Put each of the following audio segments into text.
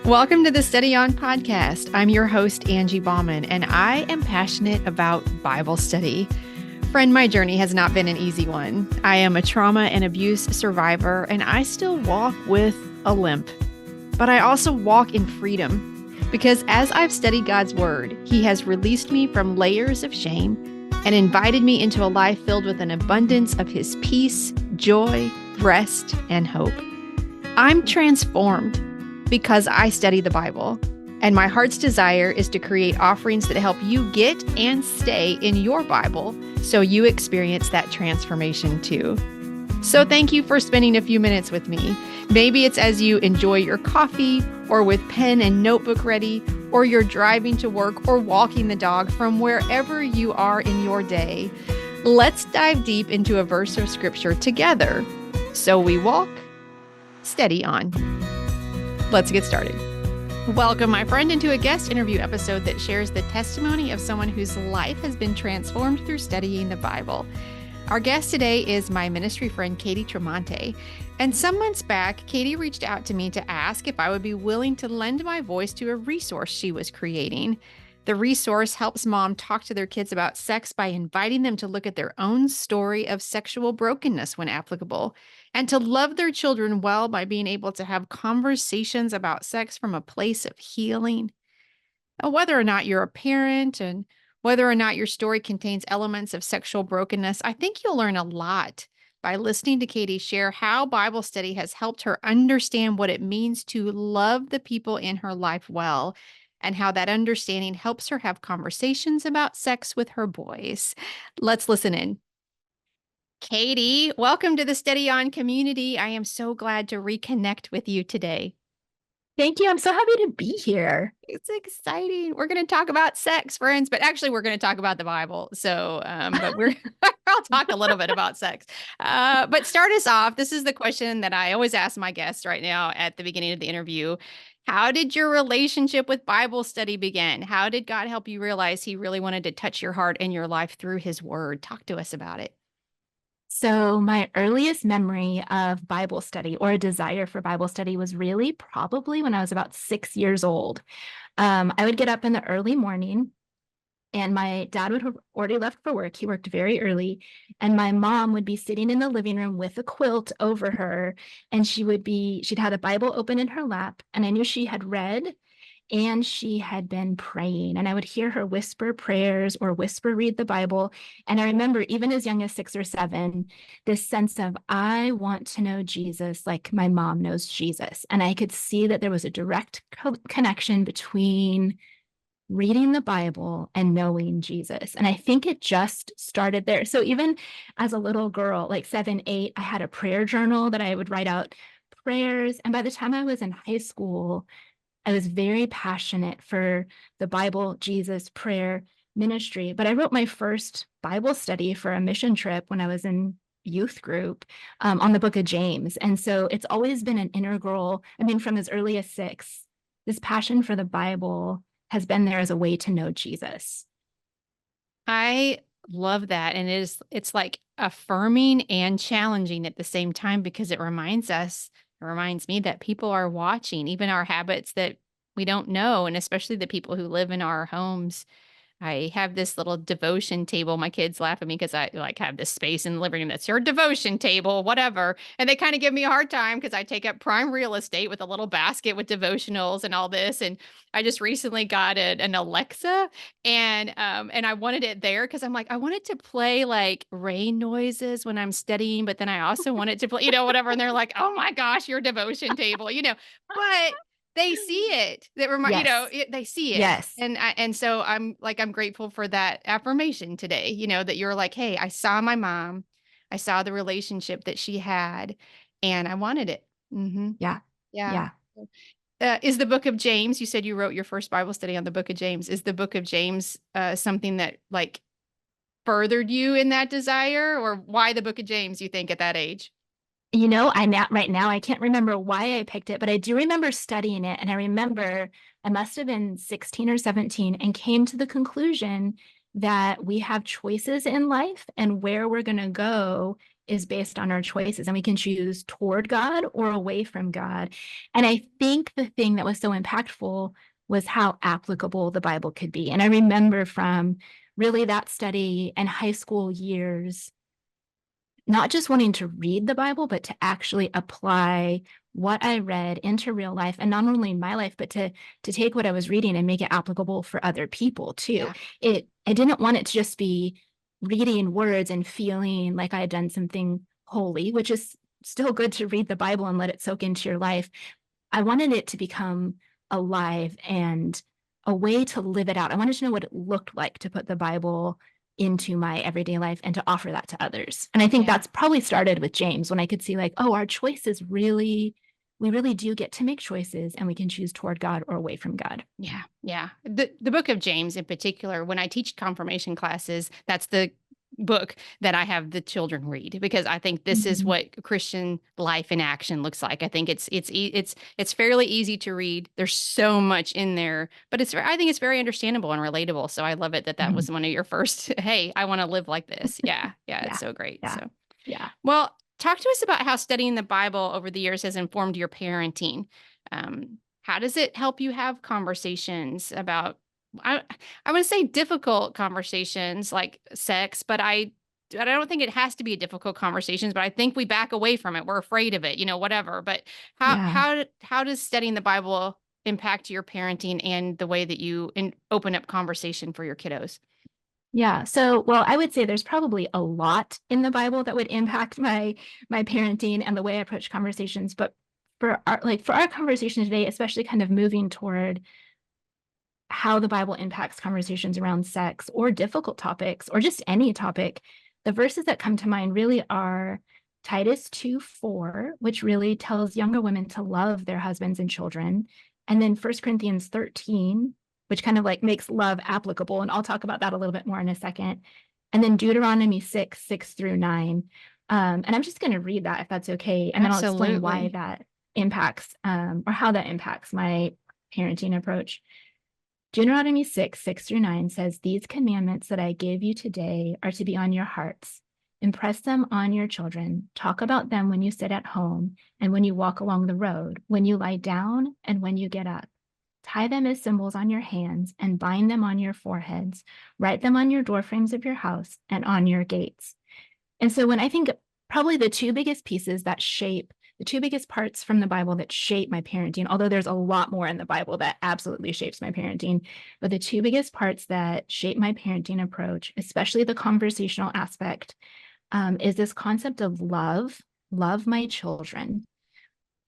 Welcome to the Steady On podcast. I'm your host, Angie Bauman, and I am passionate about Bible study. Friend, my journey has not been an easy one. I am a trauma and abuse survivor, and I still walk with a limp. But I also walk in freedom because as I've studied God's word, He has released me from layers of shame and invited me into a life filled with an abundance of His peace, joy, rest, and hope. I'm transformed because I study the Bible, and my heart's desire is to create offerings that help you get and stay in your Bible so you experience that transformation too. So thank you for spending a few minutes with me. Maybe it's as you enjoy your coffee or with pen and notebook ready, or you're driving to work or walking the dog from wherever you are in your day. Let's dive deep into a verse of scripture together. So we walk steady on. Let's get started. Welcome, my friend, into a guest interview episode that shares the testimony of someone whose life has been transformed through studying the Bible. Our guest today is my ministry friend, Katie Tramonte. And some months back, Katie reached out to me to ask if I would be willing to lend my voice to a resource she was creating. The resource helps mom talk to their kids about sex by inviting them to look at their own story of sexual brokenness when applicable, and to love their children well by being able to have conversations about sex from a place of healing. Now, whether or not you're a parent and whether or not your story contains elements of sexual brokenness, I think you'll learn a lot by listening to Katie share how Bible study has helped her understand what it means to love the people in her life well, and how that understanding helps her have conversations about sex with her boys. Let's listen in. Katie, welcome to the Steady On community. I am so glad to reconnect with you today. Thank you. I'm so happy to be here. It's exciting. We're going to talk about sex, friends, but actually we're going to talk about the Bible. So, but I'll talk a little bit about sex. But start us off. This is the question that I always ask my guests right now at the beginning of the interview. How did your relationship with Bible study begin? How did God help you realize He really wanted to touch your heart and your life through His word? Talk to us about it. So my earliest memory of Bible study or a desire for Bible study was really probably when I was about 6 years old. I would get up in the early morning and my dad would have already left for work. He worked very early. And my mom would be sitting in the living room with a quilt over her. And she'd had a Bible open in her lap. And I knew she had read and she had been praying, and I would hear her whisper prayers or whisper read the Bible. And I remember even as young as 6 or 7, this sense of, I want to know Jesus like my mom knows Jesus. And I could see that there was a direct connection between reading the Bible and knowing Jesus. And I think it just started there. So even as a little girl, like 7, 8, I had a prayer journal that I would write out prayers. And by the time I was in high school, I was very passionate for the Bible, Jesus, prayer, ministry. But I wrote my first Bible study for a mission trip when I was in youth group on the book of James. And so it's always been an integral, from as early as 6, this passion for the Bible has been there as a way to know Jesus. I love that. And it's like affirming and challenging at the same time, because it reminds me that people are watching, even our habits that we don't know, and especially the people who live in our homes. I have this little devotion table. My kids laugh at me because I have this space in the living room that's your devotion table, whatever. And they kind of give me a hard time because I take up prime real estate with a little basket with devotionals and all this. And I just recently got an Alexa, and I wanted it there because I'm like, I want it to play like rain noises when I'm studying, but then I also want it to play, whatever. And they're like, oh my gosh, your devotion table, but they see it. That Yes. they see it. Yes. And so I'm grateful for that affirmation today, that you're like, hey, I saw my mom, I saw the relationship that she had, and I wanted it. Mm-hmm. Yeah. Yeah. Yeah. Is the book of James, you said you wrote your first Bible study on the book of James. Is the book of James something that furthered you in that desire, or why the book of James, you think, at that age? Right now, I can't remember why I picked it, but I do remember studying it. And I remember I must have been 16 or 17 and came to the conclusion that we have choices in life and where we're going to go is based on our choices, and we can choose toward God or away from God. And I think the thing that was so impactful was how applicable the Bible could be. And I remember from really that study and high school years, not just wanting to read the Bible, but to actually apply what I read into real life, and not only in my life, but to take what I was reading and make it applicable for other people too. Yeah. I didn't want it to just be reading words and feeling like I had done something holy, which is still good to read the Bible and let it soak into your life. I wanted it to become alive and a way to live it out. I wanted to know what it looked like to put the Bible into my everyday life and to offer that to others. And I think that's probably started with James, when I could see like, oh, our choices really, we really do get to make choices, and we can choose toward God or away from God. Yeah. Yeah. The book of James in particular, when I teach confirmation classes, that's the book that I have the children read, because I think this is what Christian life in action looks like. I think it's fairly easy to read. There's so much in there, but I think it's very understandable and relatable. So I love it that was one of your first, hey, I want to live like this. Yeah. Yeah. It's so great. Yeah. So, yeah. Well, talk to us about how studying the Bible over the years has informed your parenting. How does it help you have conversations about, I would say difficult conversations like sex, but I don't think it has to be difficult conversations, but I think we back away from it. We're afraid of it, whatever. But how does studying the Bible impact your parenting and the way that you open up conversation for your kiddos? Yeah. So, well, I would say there's probably a lot in the Bible that would impact my parenting and the way I approach conversations. But for our conversation today, especially kind of moving toward how the Bible impacts conversations around sex or difficult topics or just any topic, the verses that come to mind really are Titus 2:4, which really tells younger women to love their husbands and children. And then 1 Corinthians 13, which kind of like makes love applicable. And I'll talk about that a little bit more in a second. And then Deuteronomy 6:6-9. And I'm just going to read that if that's okay. And then I'll explain why that impacts or how that impacts my parenting approach. Deuteronomy 6:6-9 says, "These commandments that I give you today are to be on your hearts. Impress them on your children. Talk about them when you sit at home and when you walk along the road, when you lie down and when you get up. Tie them as symbols on your hands and bind them on your foreheads. Write them on your doorframes of your house and on your gates." And so when I think probably the two biggest parts from the Bible that shape my parenting, although there's a lot more in the Bible that absolutely shapes my parenting, but the two biggest parts that shape my parenting approach, especially the conversational aspect, is this concept of love my children,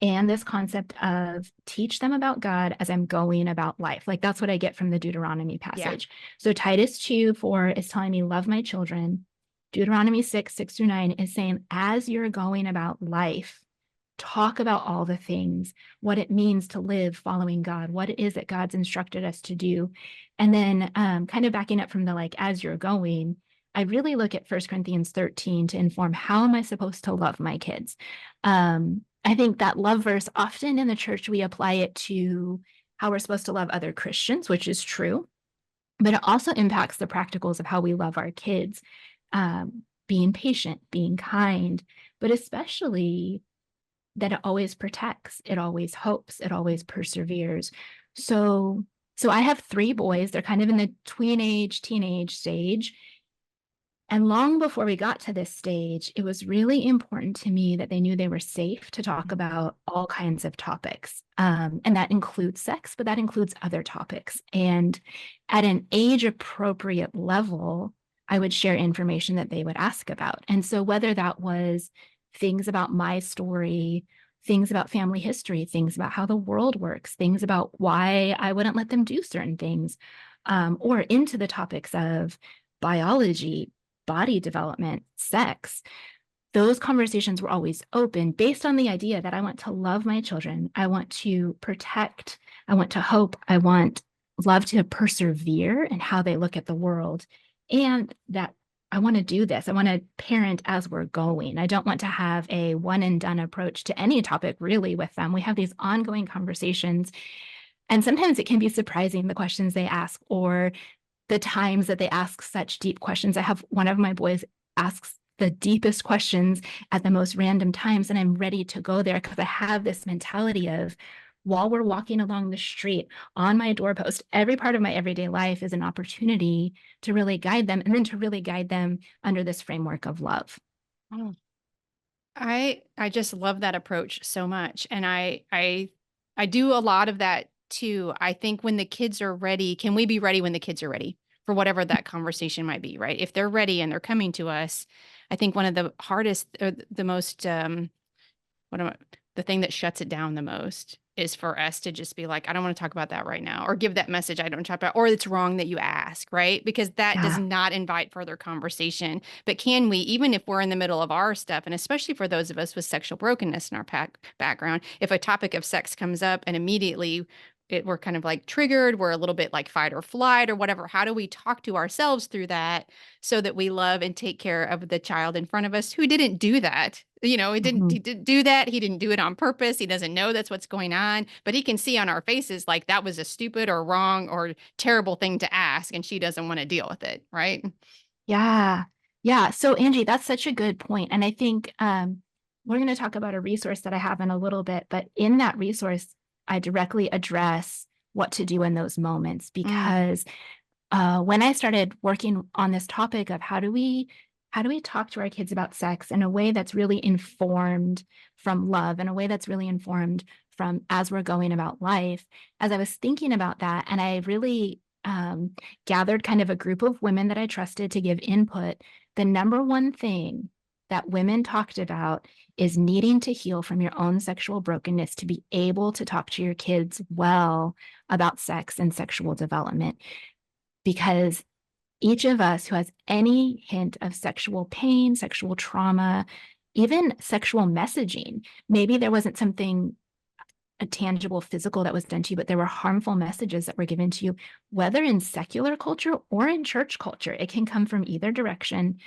and this concept of teach them about God as I'm going about life. Like that's what I get from the Deuteronomy passage. So Titus 2:4 is telling me love my children. Deuteronomy 6:6-9 is saying, as you're going about life, talk about all the things, what it means to live following God, what it is that God's instructed us to do. And then kind of backing up from the like, as you're going, I really look at 1 Corinthians 13 to inform how am I supposed to love my kids. I think that love verse, often in the church, we apply it to how we're supposed to love other Christians, which is true, but it also impacts the practicals of how we love our kids, being patient, being kind, but especially that it always protects, it always hopes, it always perseveres. So I have 3 boys. They're kind of in the teenage stage. And long before we got to this stage, it was really important to me that they knew they were safe to talk about all kinds of topics. And that includes sex, but that includes other topics. And at an age appropriate level, I would share information that they would ask about. And so whether that was things about my story, things about family history, things about how the world works, things about why I wouldn't let them do certain things, or into the topics of biology, body development, sex, those conversations were always open based on the idea that I want to love my children. I want to protect. I want to hope. I want love to persevere in how they look at the world. And that I want to do this. I want to parent as we're going. I don't want to have a one and done approach to any topic really with them. We have these ongoing conversations. And sometimes it can be surprising, the questions they ask or the times that they ask such deep questions. I have one of my boys asks the deepest questions at the most random times. And I'm ready to go there because I have this mentality of, while we're walking along the street, on my doorpost, every part of my everyday life is an opportunity to really guide them, and then to really guide them under this framework of love. Oh, I just love that approach so much. And I do a lot of that too. I think when the kids are ready, can we be ready when the kids are ready for whatever that conversation might be, right? If they're ready and they're coming to us, I think one of the hardest or the most what am I, the thing that shuts it down the most is for us to just be like, I don't want to talk about that right now, or give that message I don't talk about, or it's wrong that you ask, right? Because that does Yeah. not invite further conversation. But can we, even if we're in the middle of our stuff, and especially for those of us with sexual brokenness in our background, if a topic of sex comes up and immediately we're kind of like triggered, we're a little bit like fight or flight or whatever, how do we talk to ourselves through that so that we love and take care of the child in front of us who didn't do that? He Mhm. didn't do that. He didn't do it on purpose. He doesn't know that's what's going on, but he can see on our faces like that was a stupid or wrong or terrible thing to ask, and she doesn't want to deal with it, right? Yeah. Yeah. So Angie, that's such a good point. And I think we're going to talk about a resource that I have in a little bit, but in that resource, I directly address what to do in those moments, Mm, because when I started working on this topic of how do we talk to our kids about sex in a way that's really informed from love, in a way that's really informed from as we're going about life, as I was thinking about that, and I really gathered kind of a group of women that I trusted to give input, the number one thing that women talked about is needing to heal from your own sexual brokenness to be able to talk to your kids well about sex and sexual development. Because each of us who has any hint of sexual pain, sexual trauma, even sexual messaging, maybe there wasn't something a tangible physical that was done to you, but there were harmful messages that were given to you, whether in secular culture or in church culture. It can come from either direction.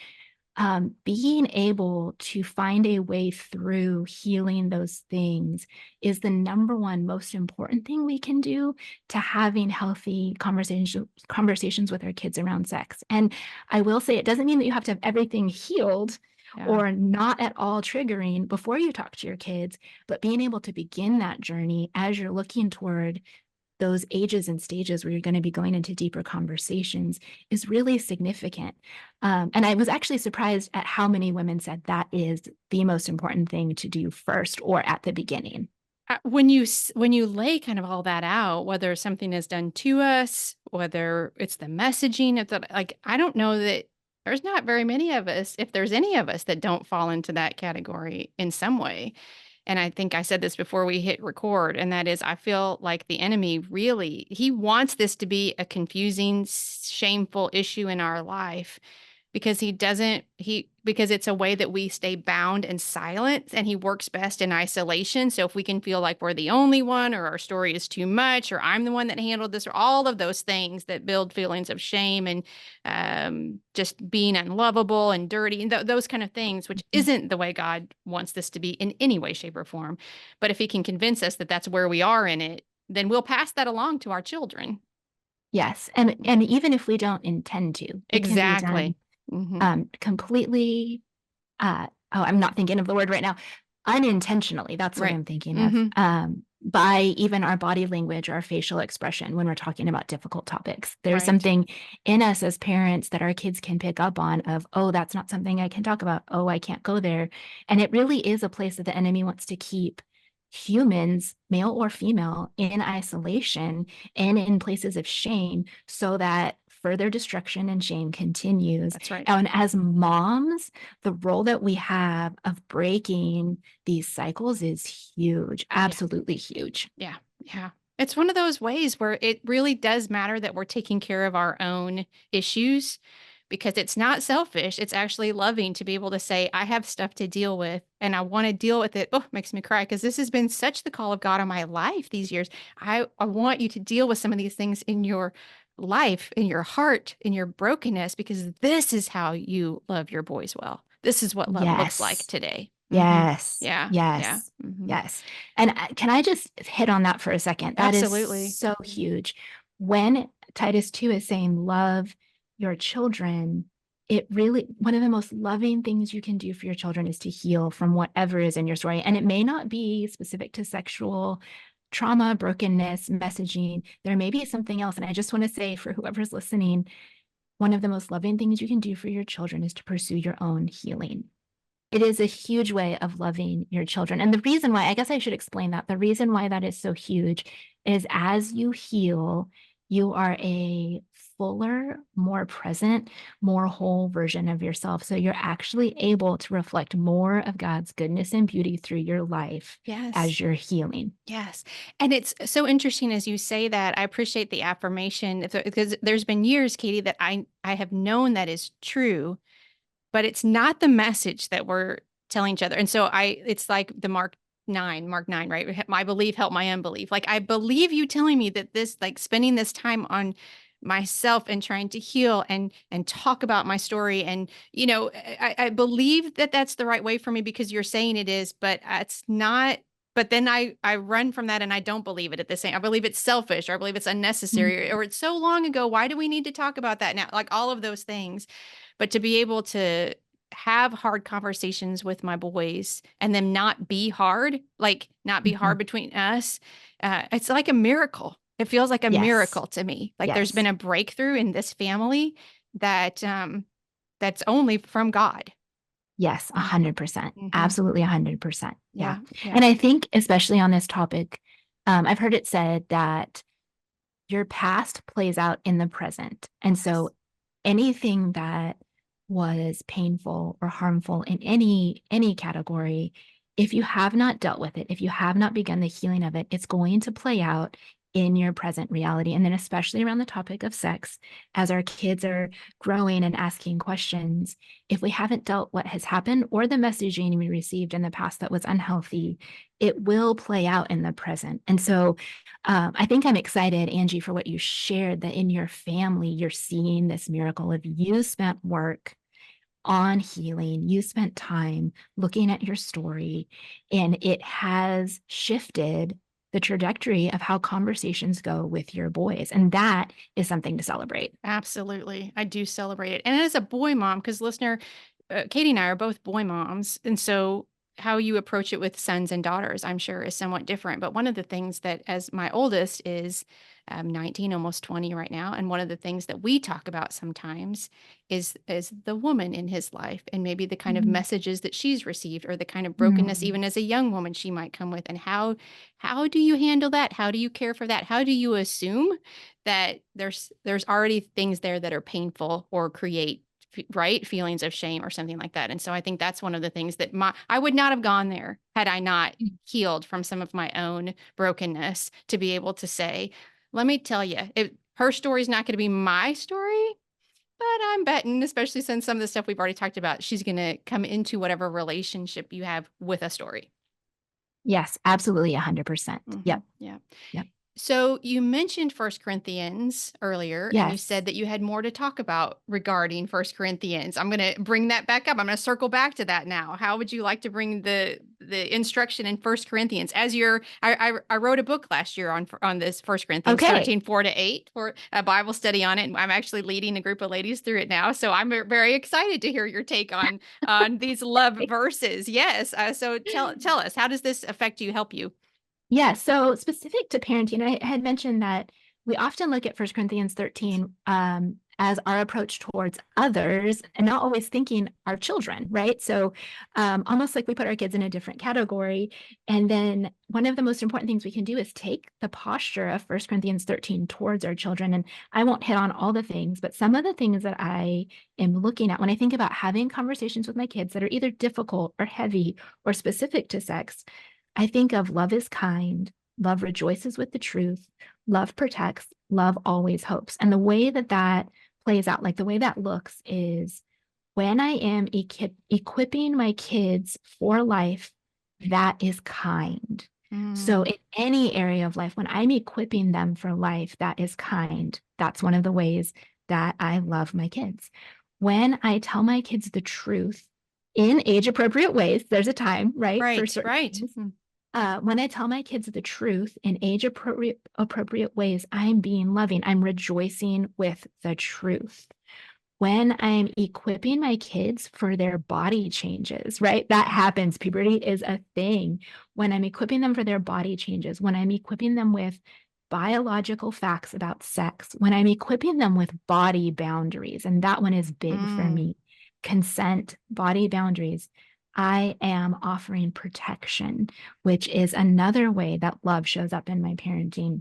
Being able to find a way through healing those things is the number one most important thing we can do to having healthy conversations with our kids around sex. And I will say, it doesn't mean that you have to have everything healed yeah. or not at all triggering before you talk to your kids, but being able to begin that journey as you're looking toward those ages and stages where you're going to be going into deeper conversations is really significant. And I was actually surprised at how many women said that is the most important thing to do first or at the beginning. When you lay kind of all that out, whether something is done to us, whether it's the messaging of the, like, I don't know that there's not very many of us, if there's any of us that don't fall into that category in some way. And I think I said this before we hit record, and that is, I feel like the enemy really, he wants this to be a confusing, shameful issue in our life because because it's a way that we stay bound and silent, and he works best in isolation. So if we can feel like we're the only one, or our story is too much, or I'm the one that handled this, or all of those things that build feelings of shame and just being unlovable and dirty and those kind of things, which isn't the way God wants this to be in any way, shape, or form. But if he can convince us that that's where we are in it, then we'll pass that along to our children. Yes. And even if we don't intend to, it can be done Exactly. Hmm. completely I'm not thinking of the word right now, unintentionally. That's what Right. I'm thinking of. Hmm. By even our body language, our facial expression when we're talking about difficult topics. There's Right. something in us as parents that our kids can pick up on of, oh, that's not something I can talk about. Oh, I can't go there. And it really is a place that the enemy wants to keep humans, male or female, in isolation and in places of shame so that further destruction and shame continues. That's right. And as moms, the role that we have of breaking these cycles is huge, Yeah. absolutely huge. Yeah. Yeah. It's one of those ways where it really does matter that we're taking care of our own issues, because it's not selfish. It's actually loving to be able to say, I have stuff to deal with and I want to deal with it. Oh, it makes me cry because this has been such the call of God on my life these years. I want you to deal with some of these things in your life, in your heart, in your brokenness, because this is how you love your boys well. This is what love looks like Yes, today. Hmm. yes, Yeah. Yeah. yes, Hmm. yes. And can I just hit on that for a second? That is Absolutely. so huge. When Titus 2 is saying, love your children, it really, one of the most loving things you can do for your children is to heal from whatever is in your story. And it may not be specific to sexual trauma, brokenness, messaging. There may be something else. And I just want to say, for whoever's listening, one of the most loving things you can do for your children is to pursue your own healing. It is a huge way of loving your children. And the reason why, I guess I should explain that. The reason why that is so huge is as you heal, you are a fuller, more present, more whole version of yourself. So you're actually able to reflect more of God's goodness and beauty through your life as you're healing. Yes. And it's so interesting as you say that. I appreciate the affirmation because there's been years, Katie, that I have known that is true, but it's not the message that we're telling each other. And so it's like the Mark 9, right? My belief help my unbelief. Like, I believe you telling me that this, like, spending this time on myself and trying to heal and talk about my story. And, I believe that that's the right way for me because you're saying it is, but it's not. But then I run from that and I don't believe it at the same. I believe it's selfish, or I believe it's unnecessary, or it's so long ago. Why do we need to talk about that now? Like, all of those things. But to be able to have hard conversations with my boys and them not be hard, like not be hard between us, it's like a miracle. It feels like a miracle to me. Like there's been a breakthrough in this family that that's only from God. Yes, 100%. Absolutely 100%. Yeah. Yeah. And I think especially on this topic, I've heard it said that your past plays out in the present. And so anything that was painful or harmful in any category, if you have not dealt with it, if you have not begun the healing of it, it's going to play out in your present reality. And then especially around the topic of sex, as our kids are growing and asking questions, if we haven't dealt what has happened or the messaging we received in the past that was unhealthy, it will play out in the present. And so I think I'm excited, Angie, for what you shared, that in your family, you're seeing this miracle of you spent work on healing, you spent time looking at your story, and it has shifted the trajectory of how conversations go with your boys. And that is something to celebrate. Absolutely. I do celebrate it. And as a boy mom, because listener, Katie and I are both boy moms. And so how you approach it with sons and daughters, I'm sure, is somewhat different. But one of the things that, as my oldest is 19, almost 20 right now, and one of the things that we talk about sometimes is the woman in his life, and maybe the kind of messages that she's received, or the kind of brokenness, even as a young woman, she might come with. And how do you handle that? How do you care for that? How do you assume that there's already things there that are painful or create right feelings of shame or something like that? And so I think that's one of the things that I would not have gone there had I not healed from some of my own brokenness, to be able to say, let me tell you, her story is not going to be my story, but I'm betting, especially since some of the stuff we've already talked about, she's going to come into whatever relationship you have with a story. Yes, absolutely. 100%. Yep. Yeah. Yep. So you mentioned First Corinthians earlier, and you said that you had more to talk about regarding First Corinthians. I'm going to bring that back up. I'm going to circle back to that now. How would you like to bring the instruction in First Corinthians? As I wrote a book last year on this First Corinthians 13, 4-8, for a Bible study on it, and I'm actually leading a group of ladies through it now. So I'm very excited to hear your take on these love verses. Yes. So tell us, how does this affect you, help you? Yeah, so specific to parenting, I had mentioned that we often look at 1 Corinthians 13 as our approach towards others, and not always thinking our children, right? So almost like we put our kids in a different category. And then one of the most important things we can do is take the posture of 1 Corinthians 13 towards our children. And I won't hit on all the things, but some of the things that I am looking at when I think about having conversations with my kids that are either difficult or heavy or specific to sex, I think of love is kind, love rejoices with the truth, love protects, love always hopes. And the way that plays out, like the way that looks, is when I am equipping my kids for life, that is kind. So in any area of life, when I'm equipping them for life, that is kind. That's one of the ways that I love my kids. When I tell my kids the truth in age-appropriate ways, there's a time, right? Right, for certain right. things. When I tell my kids the truth in age-appropriate ways, I'm being loving. I'm rejoicing with the truth. when I'm equipping my kids for their body changes, right? That happens. Puberty is a thing. When I'm equipping them for their body changes, when I'm equipping them with biological facts about sex, when I'm equipping them with body boundaries, and that one is big for Mm, me, consent, body boundaries, I am offering protection, which is another way that love shows up in my parenting.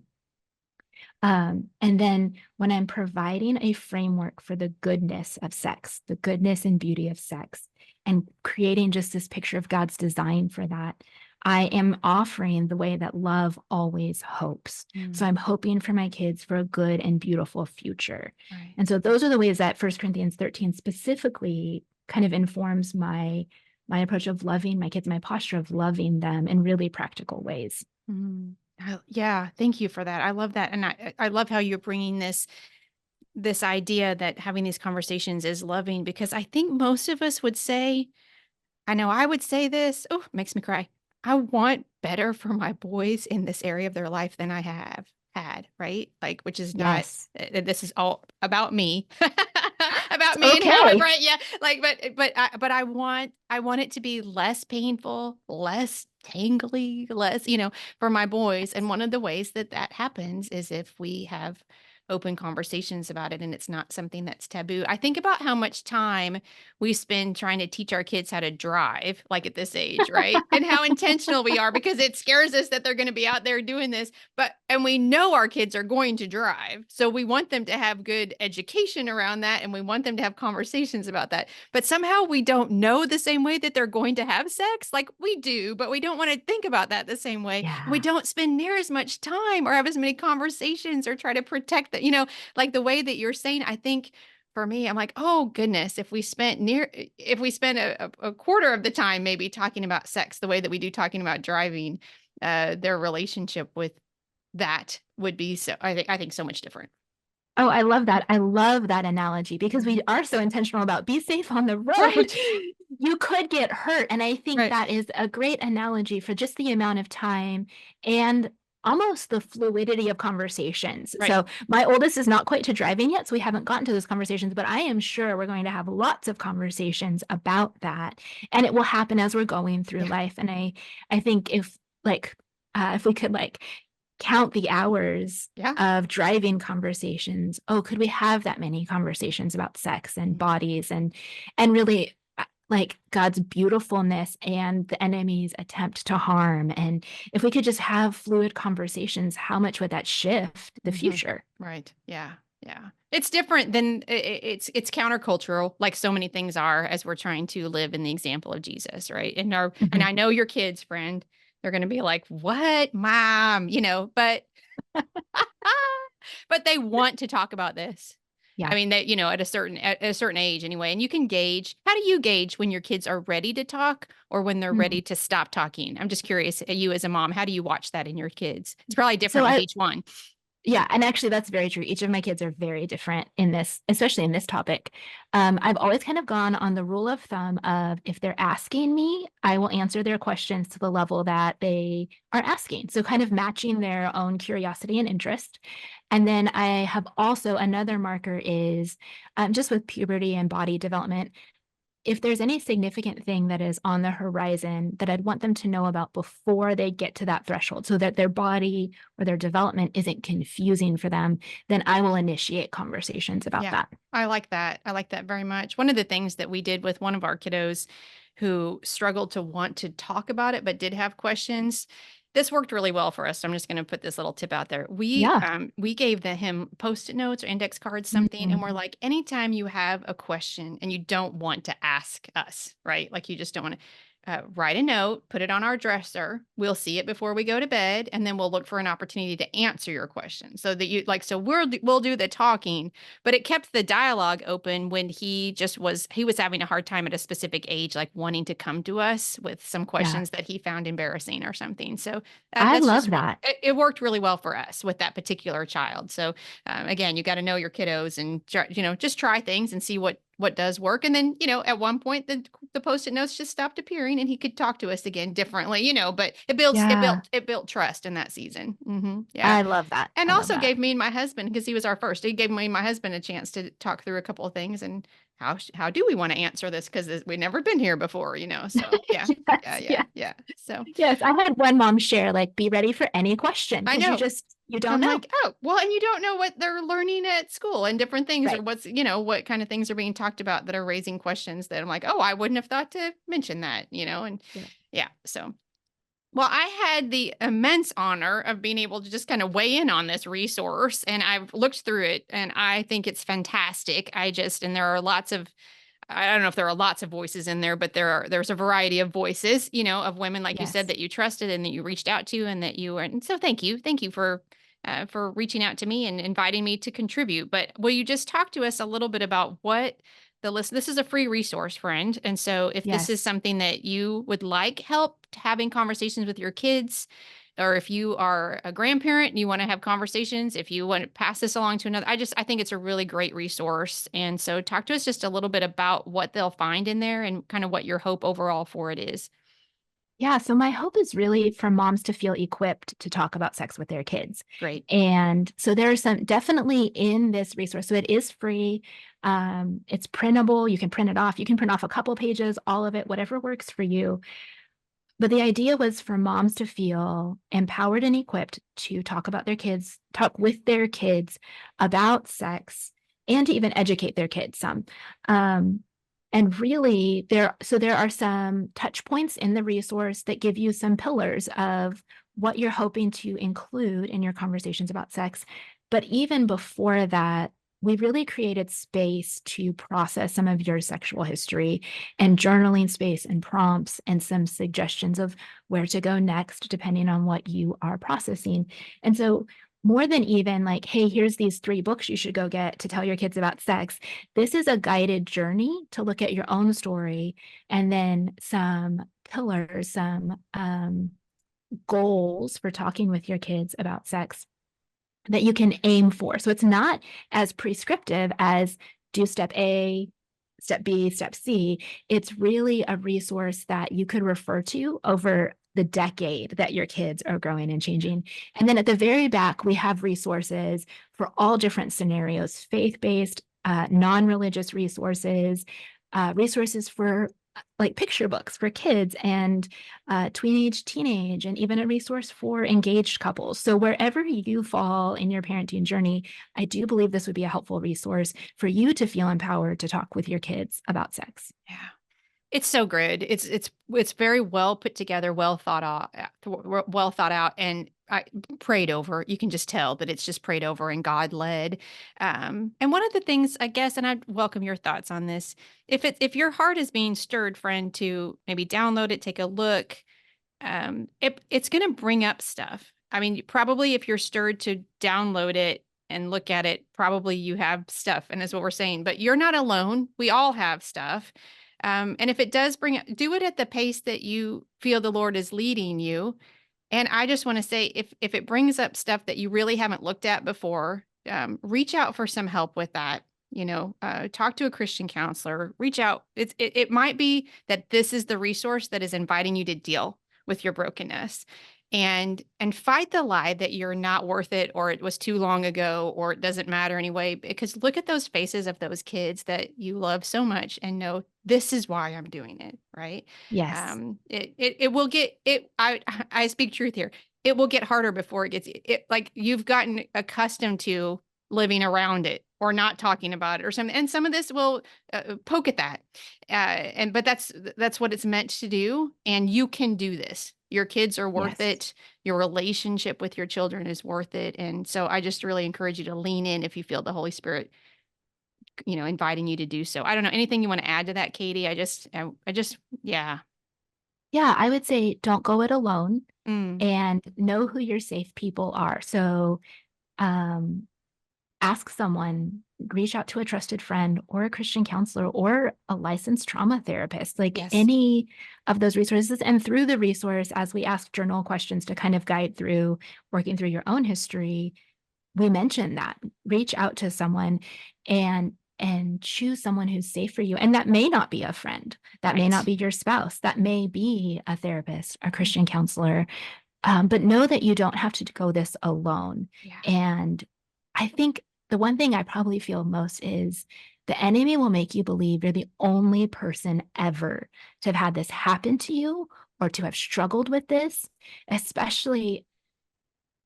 And then when I'm providing a framework for the goodness of sex, the goodness and beauty of sex, and creating just this picture of God's design for that, I am offering the way that love always hopes. So mm, I'm hoping for my kids for a good and beautiful future. right. And so those are the ways that 1 Corinthians 13 specifically kind of informs my approach of loving my kids, my posture of loving them in really practical ways. Mm. Yeah, thank you for that. I love that. And I love how you're bringing this idea that having these conversations is loving, because I think most of us would say, I know I would say this. Oh, it makes me cry. I want better for my boys in this area of their life than I have had, right? Like, which is not, Yes. this is all about me, It's about me and how I, okay. right? Yeah. Like, but I want it to be less painful, less tangly, less, for my boys. And one of the ways that that happens is if we have open conversations about it and it's not something that's taboo. I think about how much time we spend trying to teach our kids how to drive, like at this age, right? And how intentional we are, because it scares us that they're going to be out there doing this. And we know our kids are going to drive. So we want them to have good education around that. And we want them to have conversations about that. But somehow we don't know the same way that they're going to have sex. Like we do, but we don't want to think about that the same way. We Yeah. don't spend near as much time or have as many conversations or try to protect that, like the way that you're saying. I think for me, I'm like, oh goodness, if we spent a quarter of the time maybe talking about sex the way that we do talking about driving, their relationship with that would be so, I think so much different. Oh, I love that. I love that analogy because we Mhm. are so intentional about be safe on the road. Right. You could get hurt. And I think Right. that is a great analogy for just the amount of time and almost the fluidity of conversations. Right. So my oldest is not quite to driving yet, so we haven't gotten to those conversations, but I am sure we're going to have lots of conversations about that. And it will happen as we're going through Yeah. life. And I think if we could count the hours Yeah. of driving conversations. Oh, could we have that many conversations about sex and Mhm. bodies and really God's beautifulness and the enemy's attempt to harm? And if we could just have fluid conversations, how much would that shift the Mhm. future? Right. Yeah. Yeah. It's different than it's countercultural, like so many things are, as we're trying to live in the example of Jesus, right? And Mhm. I know your kids, friend, they're going to be like, "What, mom?" But but they want to talk about this. I Yeah. mean, that at a certain age anyway. And you can gauge. How do you gauge when your kids are ready to talk or when they're Mm. ready to stop talking? I'm just curious, you as a mom, how do you watch that in your kids? It's probably So different with each one. yeah, and actually that's very true. Each of my kids are very different in this, especially in this topic. I've always kind of gone on the rule of thumb of if they're asking me, I will answer their questions to the level that they are asking. So kind of matching their own curiosity and interest. And then I have also another marker is just with puberty and body development, if there's any significant thing that is on the horizon that I'd want them to know about before they get to that threshold so that their body or their development isn't confusing for them, then I will initiate conversations about Yeah, that. I like that. I like that very much. One of the things that we did with one of our kiddos who struggled to want to talk about it but did have questions, this worked really well for us. So I'm just going to put this little tip out there. Yeah. We gave him post-it notes or index cards, something, and we're Mhm. like, anytime you have a question and you don't want to ask us, right? Like you just don't want to. Write a note, put it on our dresser. We'll see it before we go to bed, and then we'll look for an opportunity to answer your question. So that we'll do the talking, but it kept the dialogue open when he was having a hard time at a specific age, like wanting to come to us with some Yeah. questions that he found embarrassing or something. So I that's love just that. it worked really well for us with that particular child. So again, you got to know your kiddos and just try things and see what does work. And then, at one point the Post-it notes just stopped appearing and he could talk to us again differently, but Yeah, it built trust in that season. Yeah. I love that. And I love also that. gave me and my husband, because he was our first, he gave me and my husband a chance to talk through a couple of things and how do we want to answer this? Because we've never been here before, so yeah, yeah, Yes, yeah, yeah. yeah. So Yes, I had one mom share, like, be ready for any question I because know. you don't I'm know. like, oh, well, and you don't know what they're learning at school and different things, or Right. what kind of things are being talked about that are raising questions that I'm like, oh, I wouldn't have thought to mention that, and Yeah. yeah. So, well, I had the immense honor of being able to just kind of weigh in on this resource, and I've looked through it and I think it's fantastic. And there are lots of, I don't know if there are lots of voices in there, but there's a variety of voices, of women, like you said, Yes. that you trusted and that you reached out to, and that you were. And so, thank you for reaching out to me and inviting me to contribute. But will you just talk to us a little bit about what the list? This is a free resource, friend, and so if this is Yes. something that you would like help having conversations with your kids, or if you are a grandparent and you want to have conversations, if you want to pass this along to another, I think it's a really great resource. And so talk to us just a little bit about what they'll find in there and kind of what your hope overall for it is. Yeah, so my hope is really for moms to feel equipped to talk about sex with their kids. Great. And so there are some definitely in this resource. So it is free. It's printable. You can print it off. You can print off a couple pages, all of it, whatever works for you. But the idea was for moms to feel empowered and equipped to talk with their kids about sex and to even educate their kids some. Um, and really, there are some touch points in the resource that give you some pillars of what you're hoping to include in your conversations about sex. But even before that, we really created space to process some of your sexual history and journaling space and prompts and some suggestions of where to go next, depending on what you are processing. And so, more than even like, hey, here's these 3 books you should go get to tell your kids about sex, this is a guided journey to look at your own story and then some pillars, some goals for talking with your kids about sex that you can aim for. So it's not as prescriptive as do step A, step B, step C. It's really a resource that you could refer to over the decade that your kids are growing and changing. And then at the very back, we have resources for all different scenarios, faith-based, non-religious resources, resources for like picture books for kids and teenage, and even a resource for engaged couples. So wherever you fall in your parenting journey, I do believe this would be a helpful resource for you to feel empowered to talk with your kids about sex. Yeah. It's so good. It's very well put together, well thought out, and I prayed over. You can just tell that it's just prayed over and God led. And one of the things, I guess, and I'd welcome your thoughts on this. If your heart is being stirred, friend, to maybe download it, take a look, it's going to bring up stuff. I mean, probably if you're stirred to download it and look at it, probably you have stuff, and that's what we're saying. But you're not alone. We all have stuff. And if it does do it at the pace that you feel the Lord is leading you. And I just want to say, if it brings up stuff that you really haven't looked at before, reach out for some help with that. Talk to a Christian counselor. Reach out. It might be that this is the resource that is inviting you to deal with your brokenness, and fight the lie that you're not worth it, or it was too long ago, or it doesn't matter anyway. Because look at those faces of those kids that you love so much and know this is why I'm doing it, right? Yes. It will get it. I speak truth here. It will get harder before it gets it. Like you've gotten accustomed to living around it or not talking about it or something. And some of this will poke at that. But that's what it's meant to do. And you can do this. Your kids are worth Yes. it. Your relationship with your children is worth it. And so I just really encourage you to lean in if you feel the Holy Spirit, inviting you to do so. I don't know, anything you want to add to that, Katie? Yeah. Yeah, I would say don't go it alone Mm, and know who your safe people are. So um, ask someone, reach out to a trusted friend or a Christian counselor or a licensed trauma therapist, like yes. any of those resources. And through the resource, as we ask journal questions to kind of guide through working through your own history, we mention that reach out to someone. And and choose someone who's safe for you. And that may not be a friend. That may not be your spouse. That may be a therapist, a Christian counselor. But know that you don't have to go this alone. Yeah. And I think the one thing I probably feel most is the enemy will make you believe you're the only person ever to have had this happen to you or to have struggled with this, especially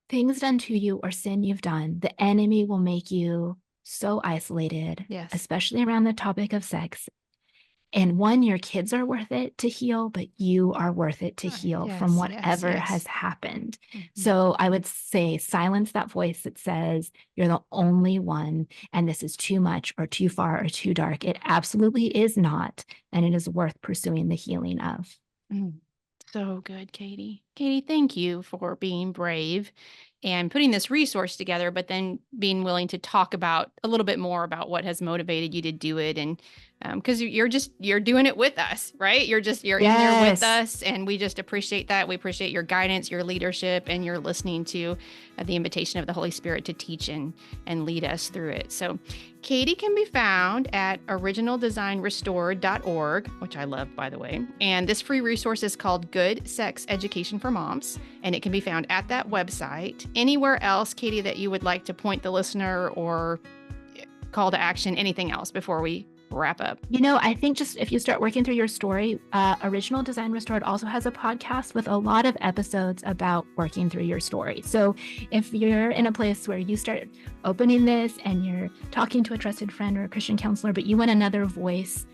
things done to you or sin you've done. The enemy will make you so isolated, Yes. especially around the topic of sex. And one, your kids are worth it to heal, but you are worth it to heal from whatever has happened. Mm-hmm. So I would say silence that voice that says you're the only one and this is too much or too far or too dark. It absolutely is not. And it is worth pursuing the healing of. Mm. So good, Katie. Katie, thank you for being brave and putting this resource together, but then being willing to talk about a little bit more about what has motivated you to do it. And because you're doing it with us, right? You're in there with us, and we just appreciate that. We appreciate your guidance, your leadership, and your listening to the invitation of the Holy Spirit to teach and lead us through it. So Katie can be found at originaldesignrestored.org, which I love, by the way. And this free resource is called Good Sex Education for Moms, and it can be found at that website. Anywhere else, Katie, that you would like to point the listener or call to action, anything else before we wrap up? I think just if you start working through your story, Original Design Restored also has a podcast with a lot of episodes about working through your story. So if you're in a place where you start opening this and you're talking to a trusted friend or a Christian counselor, but you want another voice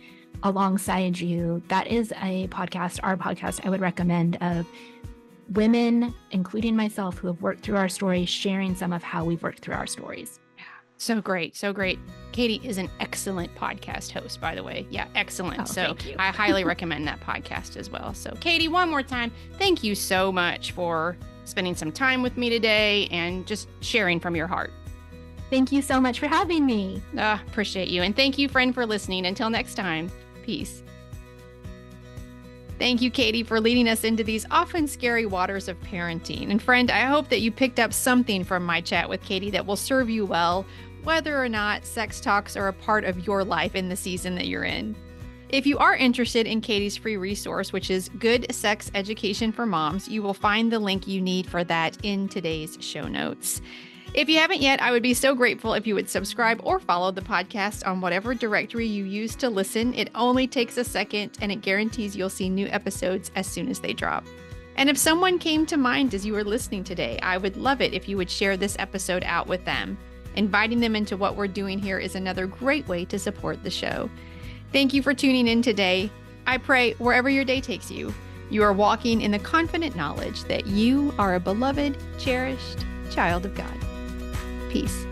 alongside you, that is a podcast, our podcast, I would recommend, of women, including myself, who have worked through our stories, sharing some of how we've worked through our stories. So great. So great. Katie is an excellent podcast host, by the way. Yeah, excellent. So I highly recommend that podcast as well. So Katie, one more time, thank you so much for spending some time with me today and just sharing from your heart. Thank you so much for having me. Appreciate you. And thank you, friend, for listening. Until next time, peace. Thank you, Katie, for leading us into these often scary waters of parenting. And friend, I hope that you picked up something from my chat with Katie that will serve you well, whether or not sex talks are a part of your life in the season that you're in. If you are interested in Katie's free resource, which is Good Sex Education for Moms, you will find the link you need for that in today's show notes. If you haven't yet, I would be so grateful if you would subscribe or follow the podcast on whatever directory you use to listen. It only takes a second, and it guarantees you'll see new episodes as soon as they drop. And if someone came to mind as you were listening today, I would love it if you would share this episode out with them. Inviting them into what we're doing here is another great way to support the show. Thank you for tuning in today. I pray wherever your day takes you, you are walking in the confident knowledge that you are a beloved, cherished child of God. Peace.